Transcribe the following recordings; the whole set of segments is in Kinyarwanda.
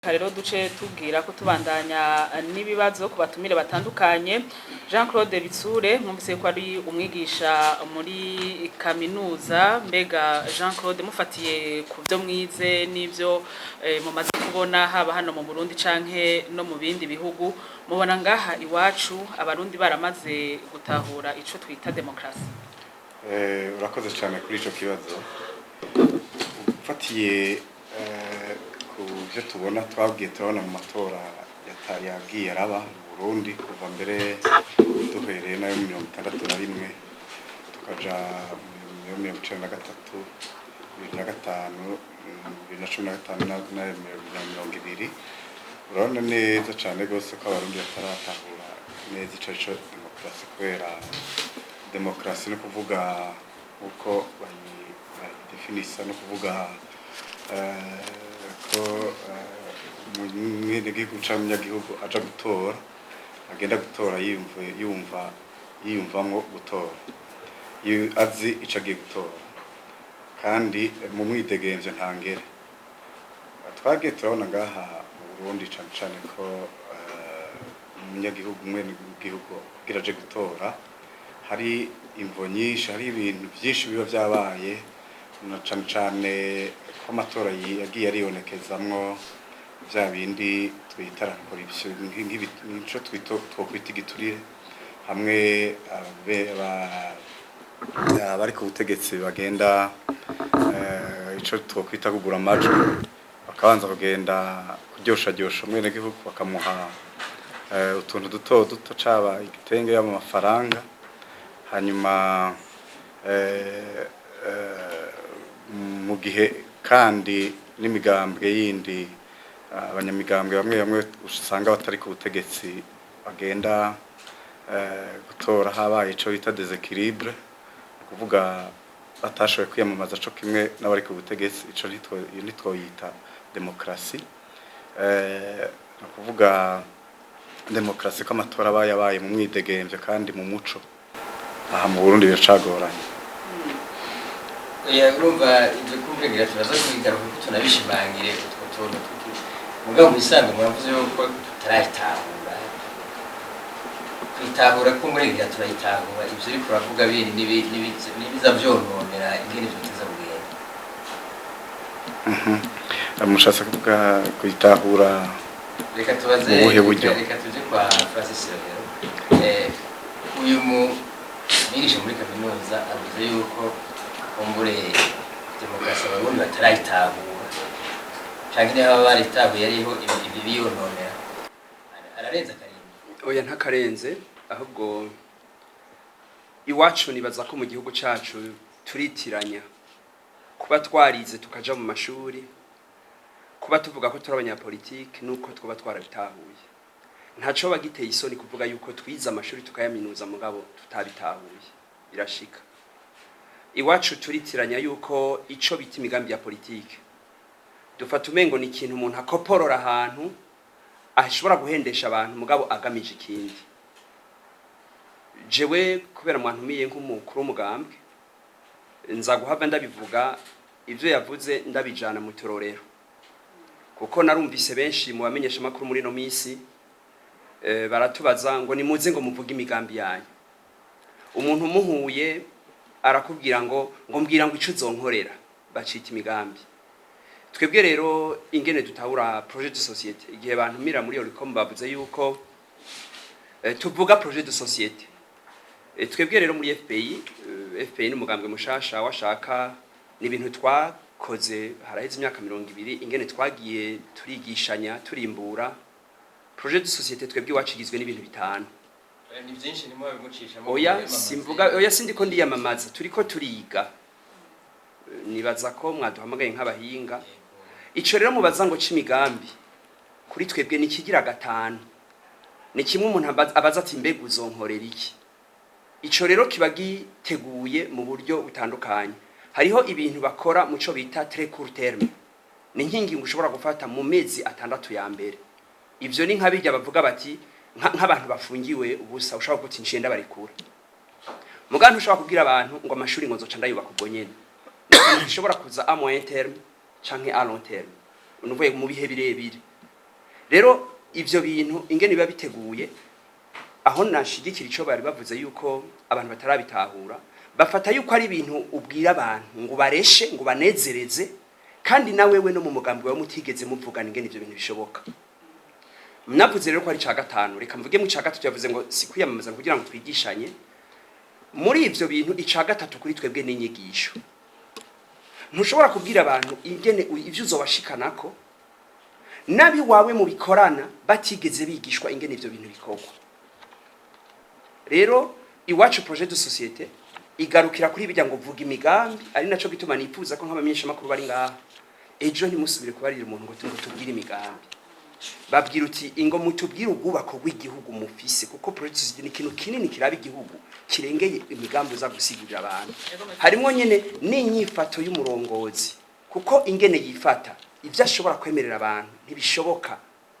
Rero duce tubwira ko tubandanya n'ibibazo ku batumire batandukanye. Jean Claude Bitsure mwumvise ko ari umwigisha muri kaminuza. Mbega Jean Claude, mufatiye ku byo mwize n'ibyo mumaze kubona haba hano mu Burundi canke no mu bindi bihugu, mubona ngaha iwacu abarundi baramaze gutahura ico twita demokrasi? Urakoze cyane kuri ico kibazo. Ufatiye byo tubona twabwiye turabona mu matora yagiye araba mu Burundi kuva mbere duhereye nayo 1961 tukaja mu 1993 2005 na 2020. Urabona neza cyane gose ko abarundi bataratahura neza ico demokrasi, kubera demokrasi no kuvuga uko bayidefinisa no kuvuga ko umunyagihugu canke umunyagihugu aja gutora agenda gutora yiyumvamwo gutora, azi ico agiye gutora kandi mu mwidegemvyo ntangere. Twagiye turabona ngaha mu Burundi cane ko umunyagihugu umwenegihugu kugira aje gutora hari imvo nyinshi, hari ibintu vyinshi biba vyabaye na cane ko amatora yagiye ariyonekezamwo vya bindi twita corruption, nk'ico twokwita igiturire, hamwe abari ku butegetsi bagenda ico twokwita kugura amajwi, bakabanza kugenda kuryosha umwenegihugu bakamuha utuntu duto caba igitenge y'amafaranga, hanyuma mu gihe kandi n'imigambwe yindi, abanyamigambwe bamwe usanga batari ku butegetsi bagenda gutora habaye ico bita deséquilibre, kuvuga batashoboye kwiyamamaza co kimwe n'abari ku butegetsi. Ico nitwoyita demokrasi. No kuvuga demokrasi ko amatora yabaye mu mwidegemvyo kandi mu muco. Aha mu Burundi biracagoranye. Urumva ibyo kumvira turaza kwigaruka ko tunabishimangire utwo tuntu mugabo mubisanzwe mwavuze yuko tutarayitahura. Kwitahura ko muri ibyo turayitahura, ibyo ariko uravuga bindi nibiza byononera ingene biteza bugenda. Mushatse kuvuga kwitahura, reka tubaze, reka tuje kwa Francis rero. Uyu mwigisha muri kaminuza avuze yuko kumbure demokrasi abarundi batarayitahura canke niba baritahuye ariho ibi biyononera. Ararenza karimba? Oya, ntakarenze, ahubwo iwacu nibaza ko mu gihugu cacu turitiranya kuba twarize tukaja mu mashuri, kuba tuvuga ko turi abanyapolitike nuko twaba twarabitahuye. Ntaco bagiteye isoni kuvuga yuko twize amashuri tukayaminuza mugabo tutabitahuye, birashika. Iwacu turitiranya yuko ico bita imigambi ya politike dufata umengo ni ikintu umuntu akoporora ahantu ashobora guhendesha abantu mugabo agamije ikindi. Jewe kubera mwantumiye nk'umukuru w'umugambwe nza guhava ndabivuga ivyo yavuze ndabijana mu turorero, kuko narumvise benshi mu bamenyesha amakuru muri no misi baratubaza ngo nimuze ngo muvuge imigambi yanyu. Umuntu muhuye arakubwira ngo mbwira ngo ico uzonkorera, bacita imigambi. Twebwe rero ingene dutahura projet de société, igihe bantumira muri Oricom bavuze yuko tuvuga projet de société. Twebwe rero muri FPI n'umugambwe mushasha washaka n'ibintu twakoze haraheze imyaka 20 ingene twagiye turigishanya turimbura. Projet de société twebwe wacigizwe n'ibintu bitanu. Ni byinshi nimo bimucisha. Oya simvuga, oya sindiko ndiyamamaza, turiko turiga. Nibaza ko mwaduhamagaye nk'abahinga. Ico rero mubaza ngo c'imigambi kuri twebwe ni kigira gatanu. Ni kimwe umuntu abaza ati mbega uzonkorera iki. Ico rero kiba giteguye mu buryo butandukanye. Hariho ibintu bakora muco bita très court terme. Ni nkingi ushobora gufata mu mezi 6 ya mbere. Ivyo ni nkabijya bavuga bati nk'abantu bafungiwe ubusa ushaka guti ncenda barikura. Mugantu ushaka kubwira abantu ngo amashuri ngo nzoca ndayubaka ubwo nyene. Ushobora kuza a moyen terme canke a long terme. Unuvuye mu bihe birebire. rero ivyo bintu ingene biba biteguye aho nashigikira ico bari bavuze yuko abantu batarabitahura bafata yuko ari ibintu ubwira abantu ngo bareshe ngo banezereze kandi na wewe no mu mugambi wawe mutigeze muvugana ingene ivyo bintu bishoboka. Mnavuze rero ko ari ca gatanu, reka mvuge mu ca gatatu yavuze ngo si kwiyamamaza kugira ngo twigishanye. Muri ivyo bintu ica gatatu kuri twebwe n'inyigisho. Ntushobora kubwira abantu ingene ivyo uzobashikanako nabi wawe mu bikorana batigeze bigishwa ingene ivyo bintu bikorwa. Rero iwacu projet de société igarukira kuri bijya ngo vuga imigambi ari naco gituma nifuza ko nk'abamenyesha makuru bari ngaha ejo ntimusubire kubarira umuntu ngo tubwire imigambi. Babwira uti ingo mutubwire ubwubako bw'igihugu mufise kuko projet de société ni ikintu kinini kiraba igihugu kirengeye imigambi uza gusigurira abantu. Harimo nyene n'inyifato y'umurongozi kuko ingene yifata ivyo ashobora kwemerera abantu ntibishoboka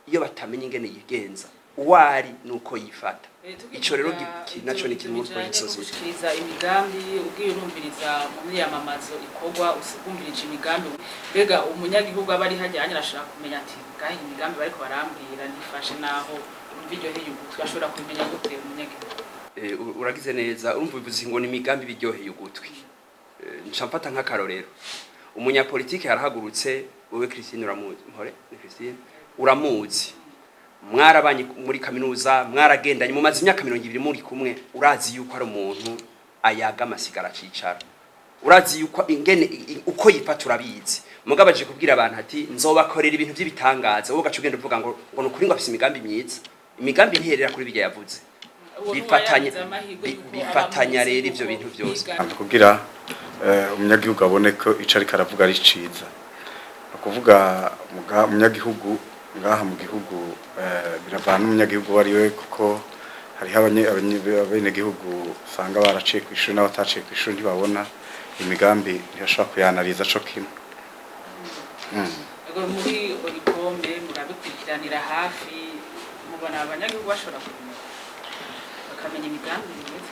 iyo batamenye ingene yigenza uwari nuko yifata. Ico rero naco ni kimwe muri projet société imigambi ugiye urumviriza mu myamamazo ikorwa usigumbirije imigambi bega umunyagihugu abari hajyanye arashaka kumenya ati gahe imigambi bariko barambwira nifashe naho umvijyo heyo twashobora kumenya gute umunyagihugu. Uragize neza urumva bivuze ngo ni imigambi biryoheye ugutwi. Ncamfata nk'akarorero umunyapolitike yarahagurutse wewe Christine uramuzi mpore ni Christine uramuzi mwarabanye muri kaminuza mwaragendanye mu mazi imyaka 20 muri kumwe urazi yuko ari umuntu ayaga amasigara cicara urazi yuko ingene uko yifata urabizi mugabaje kubwira abantu ati nzobakorera ibintu by'ibitangaza wowe gacugenda uvuga ngo nukuri ngo afise imigambi myiza imigambi ntiherera kuri bijya yavuze bifatanya rero ivyo bintu byose kugira umunyagihugu abone ko ico ari karavuga ari ciza kuvuga umunyagihugu ngaha mu gihugu biravana umunyagihugu wariwe kuko hari abanyagihugu usanga baraciye ku ishuri n'abataciye ku ishuri ntibabona imigambi ntiyashobora kuyanariza co kimwe. Ego muri Oricome murabikurikiranira hafi mubona abanyagihugu bashobora bakamenya imigambi myiza.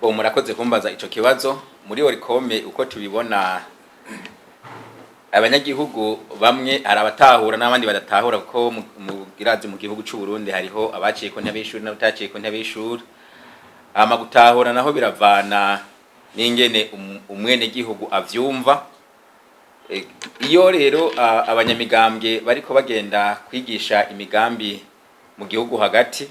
Bo murakoze kumbaza ico kibazo muri Oricome uko tubibona abanyagihugu bamwe arabatahura n'abandi badatahura ko mu girazi mu gihugu cy'u Burundi hariho abaciye ko ntabishuri n'abataciye ko ntabishuri gutahura naho biravana n'ingene umwene gihugu avyumva. Iyo rero abanyamigambwe bariko bagenda kwigisha imigambi mu gihugu hagati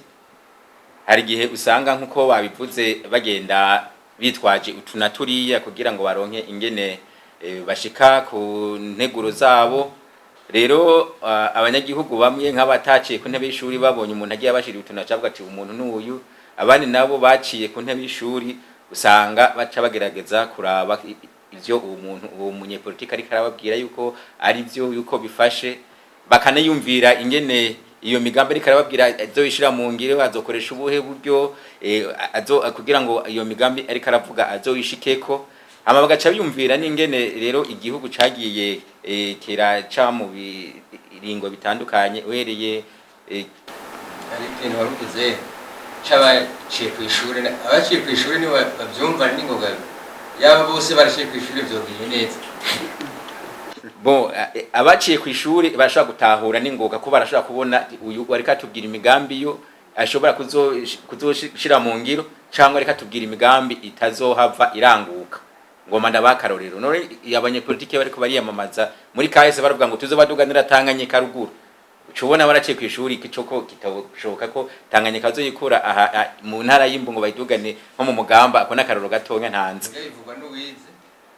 hari gihe usanga nkuko babivuze bagenda bitwaje utunaturiya kugira ngo baronke ingene bashika ku nteguro zabo. Rero abanyagihugu bamwe nk'abataciye ku ntebe y'ishuri babonye umuntu agiye abashira utunacabwa ati umuntu n'uyu abandi nabo baciye ku ntebe y'ishuri usanga baca bagerageza kuraba ivyo uwo munyepolitike ari karababwira yuko ari byo yuko bifashe bakanayumvira ingene iyo migambi ari karababwira azoyishira mu ngiro azokoresha ubuhe buryo kugira ngo iyo migambi ari karavuga azoyishikeko bagaca biyumvira n'ingene rero igihugu cagiye kiraca mu biringo bitandukanye uhereye ari ikintu warugize c'abaciye kw'ishuri abaciye kw'ishuri ni bavyumva n'ingoga yaba bose baraciye kw'ishuri vyogiye neza. Bo abaciye kw'ishuri bashobora gutahura n'ingoga ko barashobora kubona uyu wari katubwira imigambi yo ashobora kuzoshira mu ngiro cyangwa reka tubwira imigambi itazohava iranguka ngoma ndabakarorero none abanyepolitike bariko bariyamamaza muri kahise baravuga ngo tuzobaduganira Tanganyika ruguru ucubona baraciye kw'ishuri kicoko kitoshoboka ko Tanganyika azoyikura mu ntara y'imbu ngo bayidugane nko mu Mugamba ako nakaroro gatonga ntanze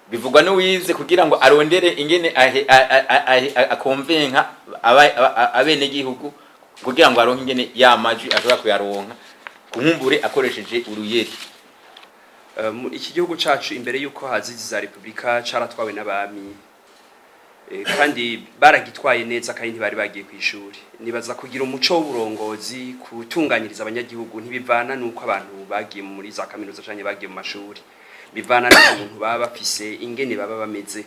bivugwa n'uwize kugira ngo arondere ingene akonvenka abene gihugu kugira ngo aronke ingene yamaji ashobora kuyaronka kunkumbure akoresheje uruyeri. Iki gihugu cacu imbere yuko hazizi za Republika caratwawe n'abami kandi baragitwaye neza kandi ntibari bagiye kw'ishuri. Nibaza kugira umuco w'uburongozi kutunganyiriza abanyagihugu ntibivana nuko abantu bagiye muri za kaminuza canke bagiye mu mashuri bivana n'umuntu baba bafise ingene baba bameze.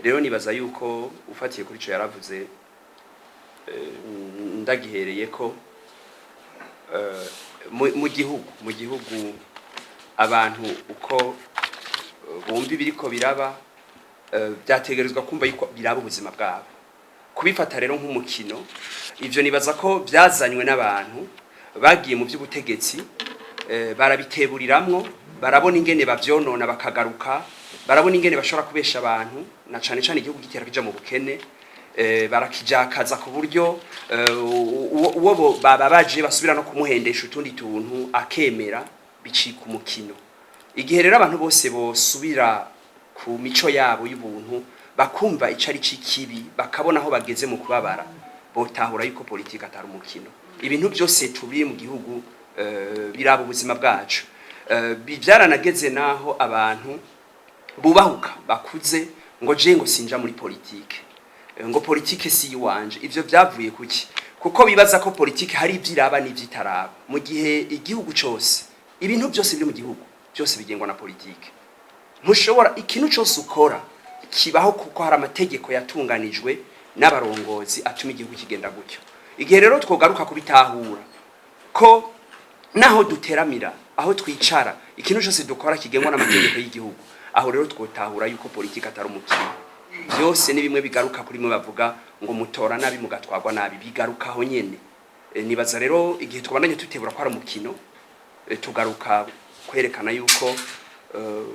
Rero nibaza yuko ufatiye kuri ico yaravuze ndagihereye ko mu gihugu abantu uko bumva biriko biraba byategerezwa kumva yuko biraba ubuzima bwabo kubifata rero nk'umukino ivyo nibaza ko byazanywe n'abantu bagiye mu by'ubutegetsi barabiteburiramwo barabona ingene bavyonona bakagaruka barabona ingene bashobora kubesha abantu na cane cane igihugu gitera kija mu bukene barakijakaza ku buryo uwo baba baje basubira no kumuhendesha utundi tuntu akemera bicika umukino igihe rero abantu bose bosubira ku mico yabo y'ubuntu bakumva icari cikibi bakabona aho bageze mu kubabara botahura yuko politika atari umukino ibintu byose tubiri mu gihugu biraba ubuzima bwacu bivyaranageze naho abantu bubahuka bakuze ngo je ngo sinja muri politike ngo politike si yiwanje ivyo byavuye kuki kuko bibaza ko politike hari ivyiraba n'ivyitaraba mu gihe igihugu cyose ibintu byose biri mu gihugu byose bigengwa na politike ntushobora ikintu cyose ukora kibaho kuko hari amategeko yatunganijwe n'abarongozi atuma igihugu kigenda gutyo igihe rero twogaruka kubitahura ko naho duteramira aho twicara ikintu cyose dukora kigengwa n'amategeko y'igihugu aho rero twotahura yuko politika atari umukino byose ni bimwe bigaruka kuri mwe bavuga ngo mutora nabi mugatwagwa nabi bigaruka aho nyene nibaza rero igihe twabandanye tutebura ko ari umukino tugaruka kwerekana yuko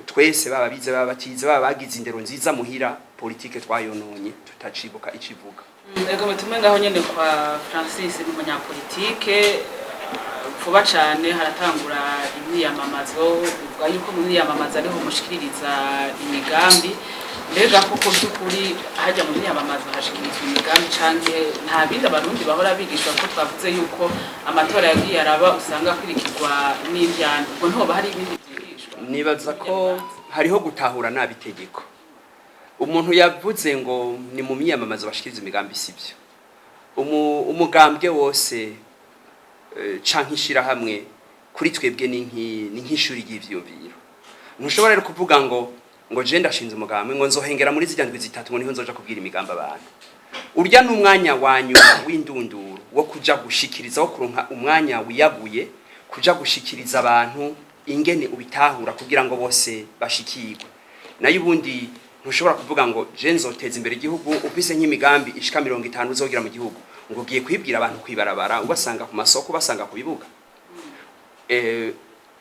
twese baba bize baba batize baba bagize indero nziza muhira politike twayononye tutacibuka icivuga ego mutume ngaho nyene kwa Francis n'umunyapolitike vuba cyane haratangura imyiyamamazo bivuga yuko mu myiyamamazo ariho mushikiriza imigambi mbega koko by'ukuri hajya mu myiyamamazo hashikirizwa imigambi canke nta bindi abarundi bahora bigishwa ko twavuze yuko amatora yagiye araba usanga kwirikirwa n'imbyano ubwo ntoba hari ibindi byigishwa nibaza ko hariho gutahura nabi itegeko umuntu yavuze ngo ni mu myiyamamazo bashikiriza imigambi sibyo umugambwe wose canke ishirahamwe kuri twebwe ni nk'ishuri ry'ivyumviro ntushobora rero kuvuga ngo je ndashinze umugambi ngo nzohengera muri zijya ndwi zitatu ngo niho nzoja kubwira imigambi abantu urya n'umwanya wanyu w'indunduro wo kuja gushikiriza wo kuronka umwanya wiyaguye kuja gushikiriza abantu ingene ubitahura kugira ngo bose bashikirwe nayo ubundi ntushobora kuvuga ngo je nzoteza imbere igihugu ufise nk'imigambi ishika 50 uzogira mu gihugu ngo ugiye kwibwira abantu kwibarabara ubasanga ku masoko basanga ku bibuga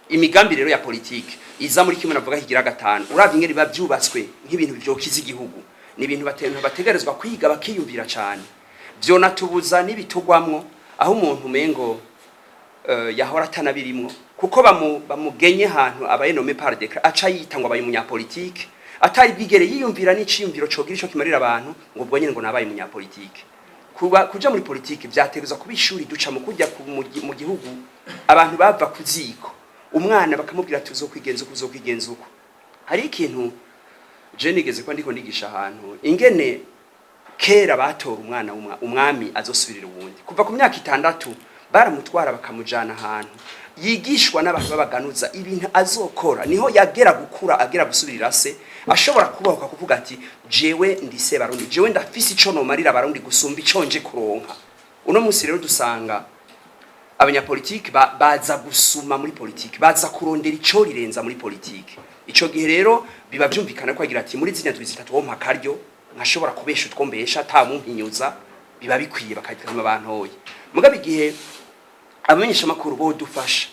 imigambi rero ya politike iza muri kimwe navuga higira gatanu uravye ingene biba byubatswe nk'ibintu byokiza igihugu ni ibintu bategerezwa kwiga bakiyumvira cyane byo natubuza nibitugwamwo aho umuntu mengo yahora atanabirimwo kuko bamugenye hantu abayenome par décret aca yita ngo abaye umunyapolitike atari bwigere yiyumvira n'iciyumviro cogira ico kimarira abantu ngo ubwo nyene ngo nabaye umunyapolitike kuja muri politike byategezwa kuba ishuri duca mu kujya mu gihugu abantu bava kuziko umwana bakamubwira ati uzokwigenza uko hari ikintu je nigeze ko ndiko ndigisha ahantu ingene kera batora umwana umwami azosubirira ubundi kuva ku myaka 6 baramutwara bakamujana ahantu yigishwa n'abantu babaganuza ibintu azokora niho yagera gukura agera gusubirira se ashobora kubahuka kuvuga ati jewe ndise barundi jewe ndafise ico no marira barundi gusumba iconje kuronka uno musi rero dusanga abanyapolitike baza gusuma muri politike baza kurondera ico rirenza muri politike ico gihe rero biba byumvikana ko agira ati muri zinya zitatu wo mpakaryo nkashobora kubesha utwombesha atamuhinyuza biba bikwiye bakajyana abantu hoye mugabe igihe abamenyesha makuru bo dufasha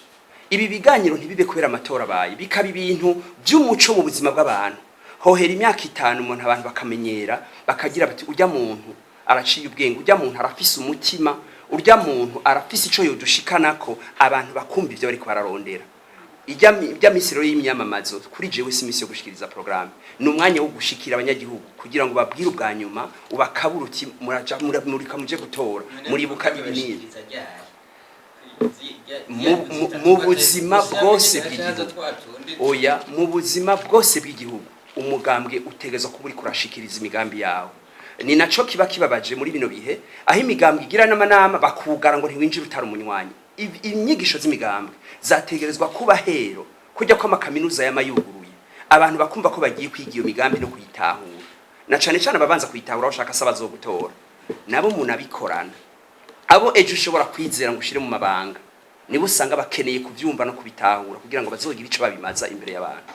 ibi biganiro ntibibe kubera amatora baye bikaba ibintu by'umuco mu buzima bw'abantu hohera imyaka 5 umuntu abantu bakamenyera bakagira bati urya muntu araciye ubwenge urya muntu arafise umutima urya muntu arafise ico yodushikanako abantu bakumva ivyo bari kwararondera ijya misiro y'imyamamazo kuri jewe si misi yo gushikiriza programme ni umwanya wo gushikira abanyagihugu kugira ngo babwire ubwa nyuma ubakabura uti muraja murika muje gutora muribuka ibinini mu buzima bwose bw'igihugu oya mu buzima bwose bw'igihugu umugambwe utegezwa kuba uri kurashikiriza imigambi yawe ni naco kiba kibabaje muri bino bihe aho imigambwe igira n'amanama bakugara ngo ntiwinjire utari umunywanyi inyigisho z'imigambwe zategerezwa kuba hero kujya kwa makaminuza y'amayuguruye abantu bakumva ko bagiye kwiga iyo migambi no kuyitahura na cane cane ababanza kuyitahura bashaka saba zo gutora nabo munabikorana abo ejo ushobora kwizera ngo ushire mu mabanga nibo usanga bakeneye kuvyumva no kubitahura kugira ngo bazogira ico babimaza imbere y'abantu